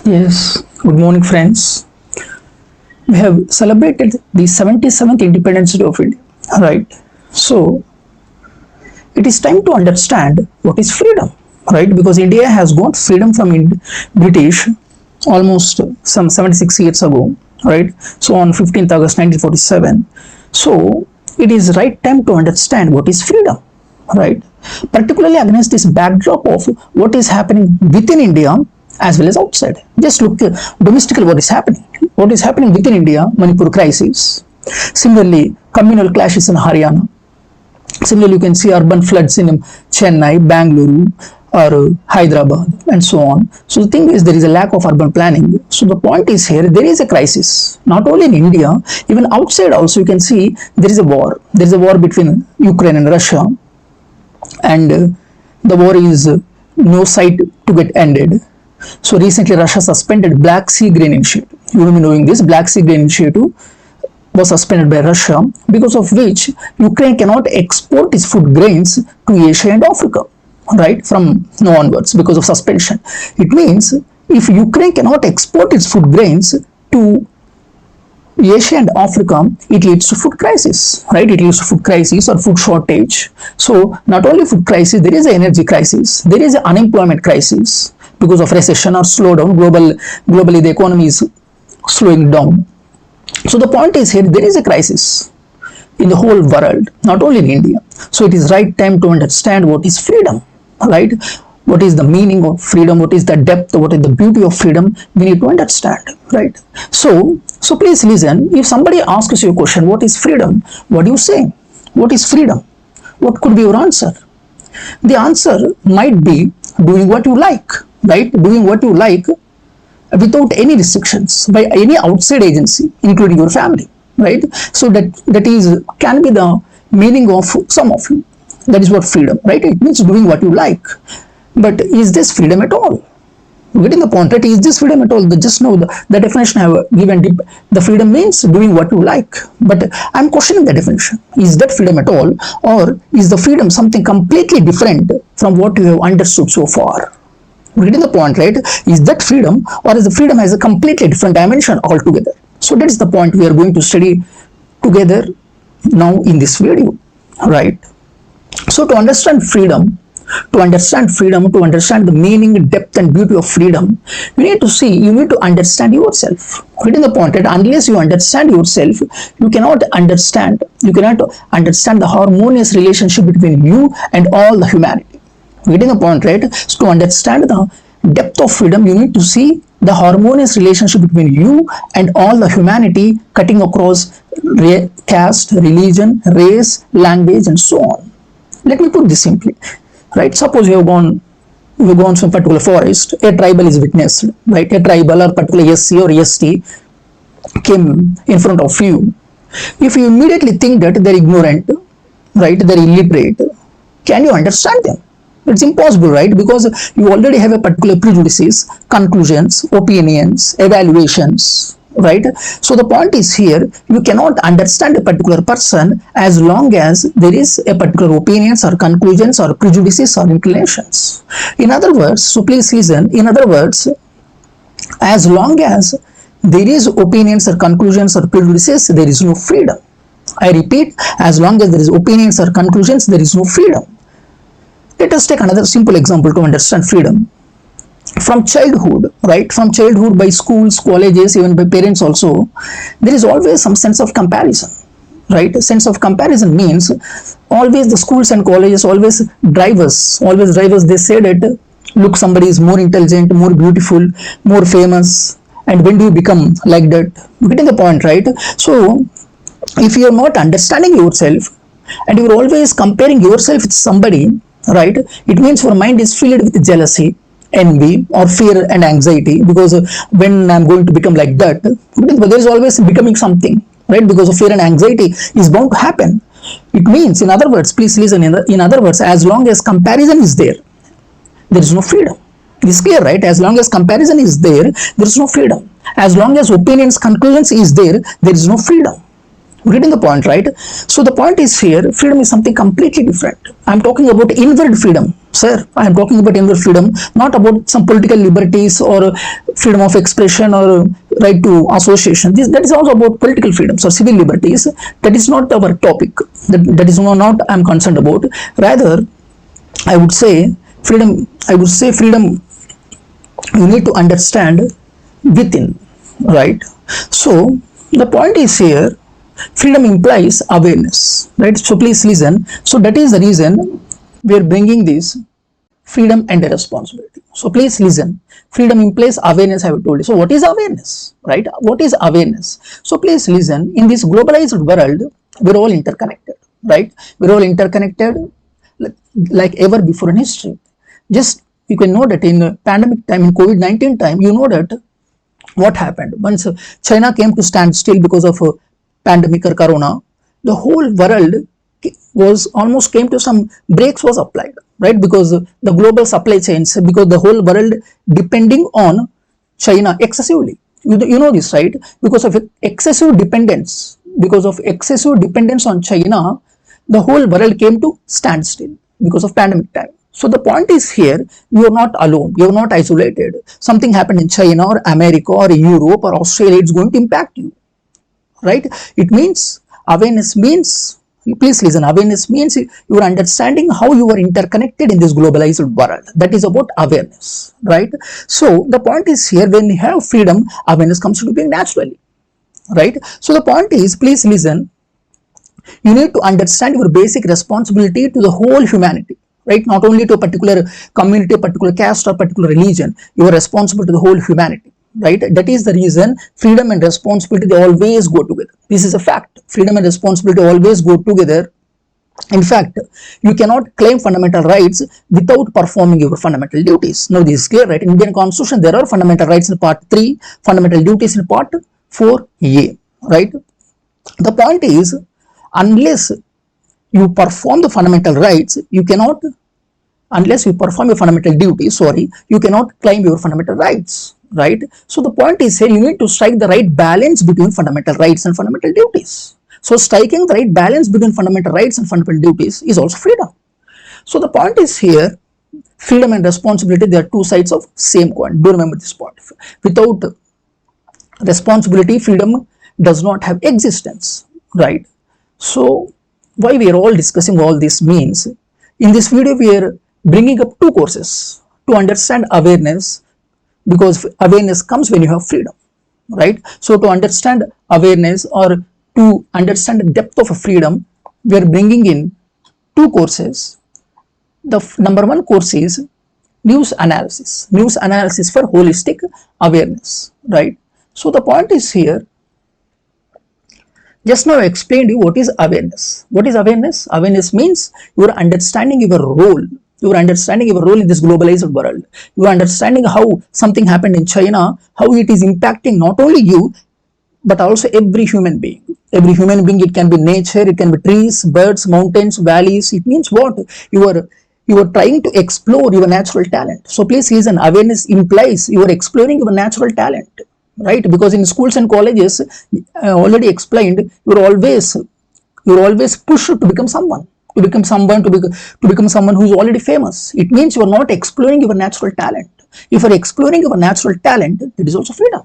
Yes, good morning, friends. We have celebrated the 77th Independence Day of India, right? So, it is time to understand what is freedom, right? Because India has got freedom from British almost some 76 years ago, right? So, on 15th August 1947. So, it is right time to understand what is freedom, right? Particularly against this backdrop of what is happening within India as well as outside. Just look domestically what is happening. What is happening within India, Manipur crisis. Similarly, communal clashes in Haryana. Similarly, you can see urban floods in Chennai, Bangalore, or Hyderabad, and so on. So the thing is, there is a lack of urban planning. So the point is here, there is a crisis. Not only in India, even outside also you can see there is a war. There is a war between Ukraine and Russia, and the war is no sight to get ended. So recently Russia suspended Black Sea Grain Initiative. You will be knowing this. Black Sea Grain Initiative was suspended by Russia, because of which Ukraine cannot export its food grains to Asia and Africa, right, from now onwards because of suspension. It means if Ukraine cannot export its food grains to Asia and Africa, it leads to food crisis, right? It leads to food crisis or food shortage. So not only food crisis, there is an energy crisis, there is an unemployment crisis because of recession or slowdown. Globally, the economy is slowing down. So the point is here, there is a crisis in the whole world, not only in India. So it is right time to understand what is freedom, right? What is the meaning of freedom? What is the depth? What is the beauty of freedom? We need to understand, right? So please listen. If somebody asks you a question, what is freedom? What do you say? What is freedom? What could be your answer? The answer might be doing what you like, right? Doing what you like without any restrictions by any outside agency, including your family, right? So that is can be the meaning of some of you. That is what freedom, right? It means doing what you like. But is this freedom at all? Getting the point, right? Is this freedom at all? Just know the definition I have given. The freedom means doing what you like. But I'm questioning the definition. Is that freedom at all? Or is the freedom something completely different from what you have understood so far? Getting the point, right? Is that freedom, or is the freedom has a completely different dimension altogether? So that is the point we are going to study together now in this video, right? So to understand freedom, to understand the meaning, depth, and beauty of freedom, you need to understand yourself. Getting the point, right? Unless you understand yourself, you cannot understand the harmonious relationship between you and all the humanity. Getting the point, right? So to understand the depth of freedom, you need to see the harmonious relationship between you and all the humanity, cutting across caste, religion, race, language, and so on. Let me put this simply, right? Suppose you have gone to a particular forest, a tribal is witnessed, right? A tribal or particular SC or ST came in front of you. If you immediately think that they're ignorant, right? They're illiterate, can you understand them? It's impossible, right? Because you already have a particular prejudices, conclusions, opinions, evaluations, right? So the point is here, you cannot understand a particular person as long as there is a particular opinions or conclusions or prejudices or inclinations. In other words, so please listen, in other words, as long as there is opinions or conclusions or prejudices, there is no freedom. I repeat, as long as there is opinions or conclusions, there is no freedom. Let us take another simple example to understand freedom. From childhood, right? From childhood, by schools, colleges, even by parents also, there is always some sense of comparison, right? A sense of comparison means always the schools and colleges always drive us, they say that, look, somebody is more intelligent, more beautiful, more famous, and when do you become like that? You're getting the point, right? So if you are not understanding yourself and you are always comparing yourself with somebody, right, it means your mind is filled with jealousy, envy, or fear and anxiety, because when I'm going to become like that, there is always becoming something, right? Because of fear and anxiety is bound to happen. It means, in other words, please listen, in other words, as long as comparison is there is no freedom. It is clear, right? As long as comparison is there is no freedom. As long as opinions, conclusions is there is no freedom. Getting the point, right? So the point is here, freedom is something completely different. I'm talking about inward freedom, sir. I am talking about inward freedom, not about some political liberties or freedom of expression or right to association. That is also about political freedoms or civil liberties. That is not our topic. That is not I'm concerned about. Rather, I would say freedom you need to understand within, right? So the point is here, freedom implies awareness, right? So please listen. So that is the reason we are bringing this freedom and responsibility. So please listen. Freedom implies awareness, I have told you. So what is awareness, right? What is awareness? So please listen. In this globalized world, we're all interconnected, right? We're all interconnected like ever before in history. Just you can know that in pandemic time, in COVID-19 time, you know that what happened once China came to stand still because of pandemic or corona. The whole world was almost came to some brakes was applied, right? Because the global supply chains, because the whole world depending on China excessively. You know this, right? Because of excessive dependence on China, the whole world came to stand still because of pandemic time. So the point is here, you are not alone, you are not isolated. Something happened in China or America or Europe or Australia, it's going to impact you, right? It means, awareness means, please listen, awareness means you are understanding how you are interconnected in this globalized world. That is about awareness, right? So the point is here, when you have freedom, awareness comes to being naturally, right? So the point is, please listen, you need to understand your basic responsibility to the whole humanity, right? Not only to a particular community, a particular caste or particular religion. You are responsible to the whole humanity, right? That is the reason freedom and responsibility, they always go together. This is a fact. Freedom and responsibility always go together. In fact, you cannot claim fundamental rights without performing your fundamental duties. Now this is clear, right? In Indian Constitution, there are fundamental rights in part 3, fundamental duties in part 4a, right? The point is, unless you perform the fundamental rights, you cannot, unless you perform your fundamental duties, you cannot claim your fundamental rights, right? So the point is here, you need to strike the right balance between fundamental rights and fundamental duties. So striking the right balance between fundamental rights and fundamental duties is also freedom. So the point is here, freedom and responsibility, they are two sides of same coin. Do remember this point. Without responsibility, freedom does not have existence, right? So why we are all discussing all this means, in this video we are bringing up two courses to understand awareness, because awareness comes when you have freedom, right? So to understand awareness or to understand the depth of freedom, we are bringing in two courses. The number one course is news analysis for holistic awareness, right? So the point is here, just now I explained you what is awareness. What is awareness? Awareness means you are understanding your role. You are understanding your role in this globalized world. You are understanding how something happened in China, how it is impacting not only you, but also every human being. Every human being, it can be nature, it can be trees, birds, mountains, valleys. It means what? You are trying to explore your natural talent. So please listen, awareness implies you are exploring your natural talent, right? Because in schools and colleges, I already explained, you're always pushed to become someone, to become someone who's already famous. It means you are not exploring your natural talent. If you're exploring your natural talent, it is also freedom,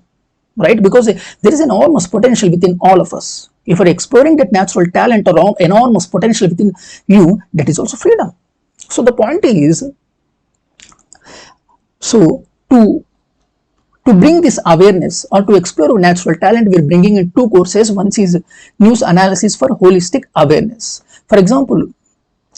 right? Because there is an enormous potential within all of us. If you're exploring that natural talent or enormous potential within you, that is also freedom. So the point is, so to bring this awareness or to explore our natural talent, we are bringing in two courses. One is news analysis for holistic awareness. For example,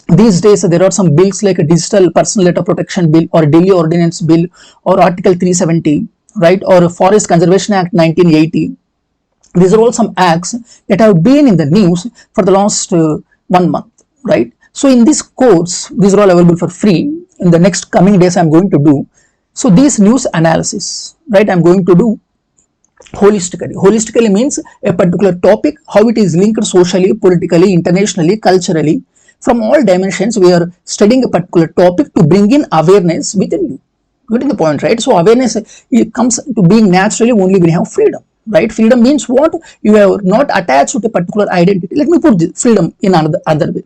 these days there are some bills like a digital personal data protection bill or Delhi Ordinance Bill or Article 370, right? Or Forest Conservation Act 1980. These are all some acts that have been in the news for the last 1 month, right? So in this course, these are all available for free. In the next coming days, I'm going to do. So these news analysis, right, I'm going to do holistically. Holistically means a particular topic, how it is linked socially, politically, internationally, culturally. From all dimensions, we are studying a particular topic to bring in awareness within you. Getting the point, right? So awareness, it comes to being naturally only when you have freedom. right? Freedom means what? You are not attached to a particular identity. Let me put this freedom in another other way.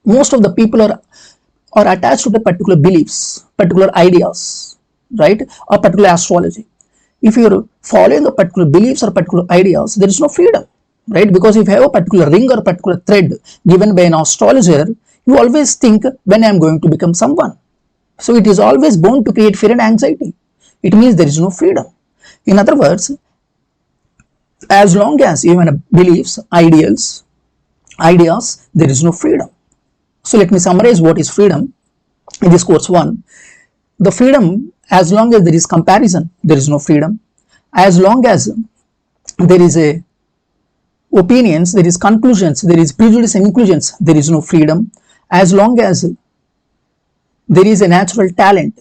Most of the people are attached to the particular beliefs, particular ideas, right? Or particular astrology. If you're following a particular beliefs or particular ideas, there is no freedom, right? Because if you have a particular ring or a particular thread given by an astrologer, you always think, when I am going to become someone. So it is always bound to create fear and anxiety. It means there is no freedom. In other words, as long as you have beliefs, ideas, there is no freedom. So let me summarize what is freedom in this course 1. The freedom, as long as there is comparison, there is no freedom. As long as there is a opinions, there is conclusions, there is prejudice and inclusions, there is no freedom. As long as there is a natural talent,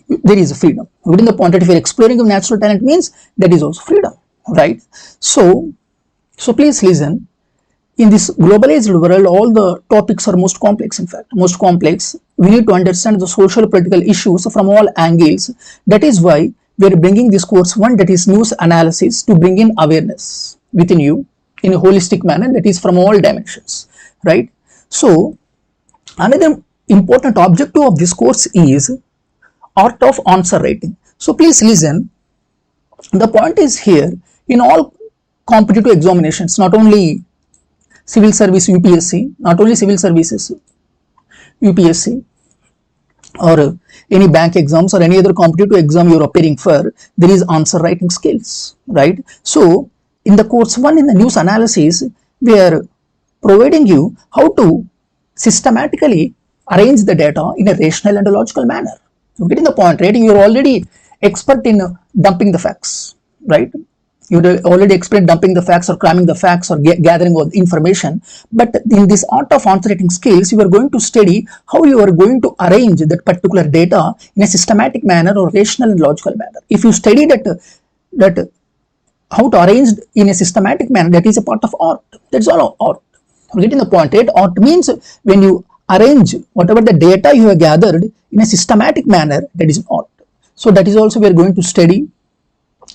there is a freedom. Within the point that if you're exploring of natural talent means that is also freedom, right? So please listen. In this globalized world, all the topics are most complex, in fact, most complex. We need to understand the social political issues from all angles. That is why we are bringing this course 1, that is news analysis, to bring in awareness within you in a holistic manner, that is from all dimensions, right? So another important objective of this course is art of answer writing. So please listen. The point is here, in all competitive examinations, not only civil service UPSC, not only civil services UPSC, or any bank exams or any other competitive exam you are appearing for, there is answer writing skills, right? So in the course 1, in the news analysis, we are providing you how to systematically arrange the data in a rational and a logical manner. You're getting the point, right? You're already expert in dumping the facts, right? You already explained dumping the facts or cramming the facts or gathering all the information. But in this art of answer writing skills, you are going to study how you are going to arrange that particular data in a systematic manner or rational and logical manner. If you study that how to arrange in a systematic manner, that is a part of art. That's all art. You're getting the point, right? Art means when you arrange whatever the data you have gathered in a systematic manner, that is art. So that is also we are going to study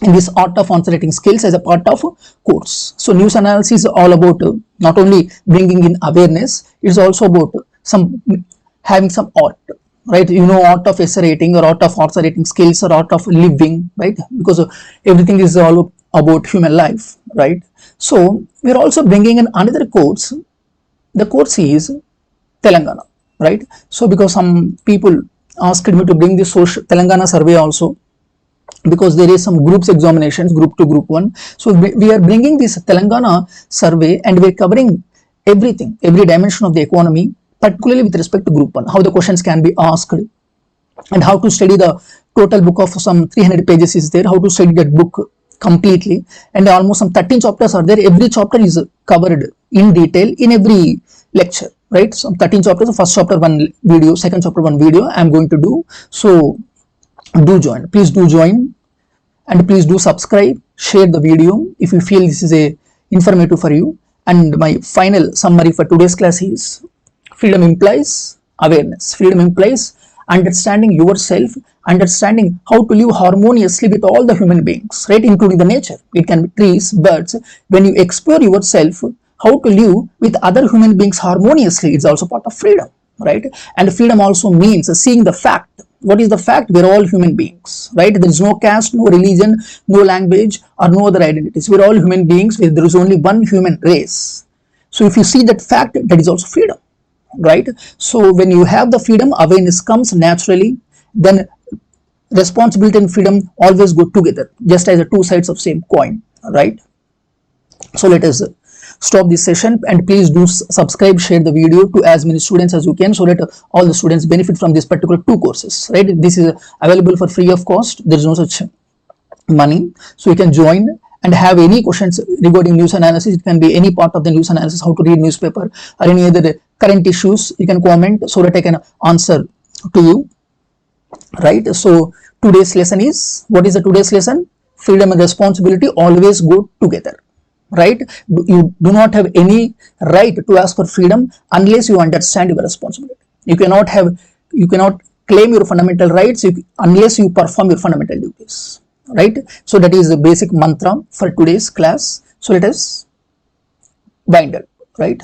in this art of answer writing skills as a part of course. So news analysis is all about not only bringing in awareness, it is also about having some art, right? You know, art of essay writing or art of answer writing skills or art of living, right? Because everything is all about human life, right? So we are also bringing in another course. The course is Telangana, right? So because some people asked me to bring this Telangana survey also, because there is some groups examinations, group 2, group 1. So we are bringing this Telangana survey and we are covering everything, every dimension of the economy, particularly with respect to group 1, how the questions can be asked and how to study the total book of some 300 pages is there, how to study that book completely, and almost some 13 chapters are there. Every chapter is covered in detail in every lecture, right? Some 13 chapters, first chapter 1 video, second chapter 1 video I am going to do. So do join, please do join, and please do subscribe, share the video if you feel this is a informative for you. And my final summary for today's class is freedom implies awareness. Freedom implies understanding yourself, understanding how to live harmoniously with all the human beings, right, including the nature. It can be trees, birds. When you explore yourself, how to live with other human beings harmoniously, it's also part of freedom, right? And freedom also means seeing the fact. What is the fact? We're all human beings, right? There is no caste, no religion, no language, or no other identities. We're all human beings. There is only one human race. So if you see that fact, that is also freedom, right? So when you have the freedom, awareness comes naturally. Then responsibility and freedom always go together, just as the two sides of same coin, right? So let us stop this session, and please do subscribe, share the video to as many students as you can, so that all the students benefit from this particular 2 courses, right? This is available for free of cost. There is no such money. So you can join and have any questions regarding news analysis. It can be any part of the news analysis, how to read newspaper or any other current issues. You can comment so that I can answer to you, right? So today's lesson is, what is the today's lesson? Freedom and responsibility always go together, right? You do not have any right to ask for freedom unless you understand your responsibility. You cannot claim your fundamental rights unless you perform your fundamental duties, right? So that is the basic mantra for today's class. So let us wind up, right?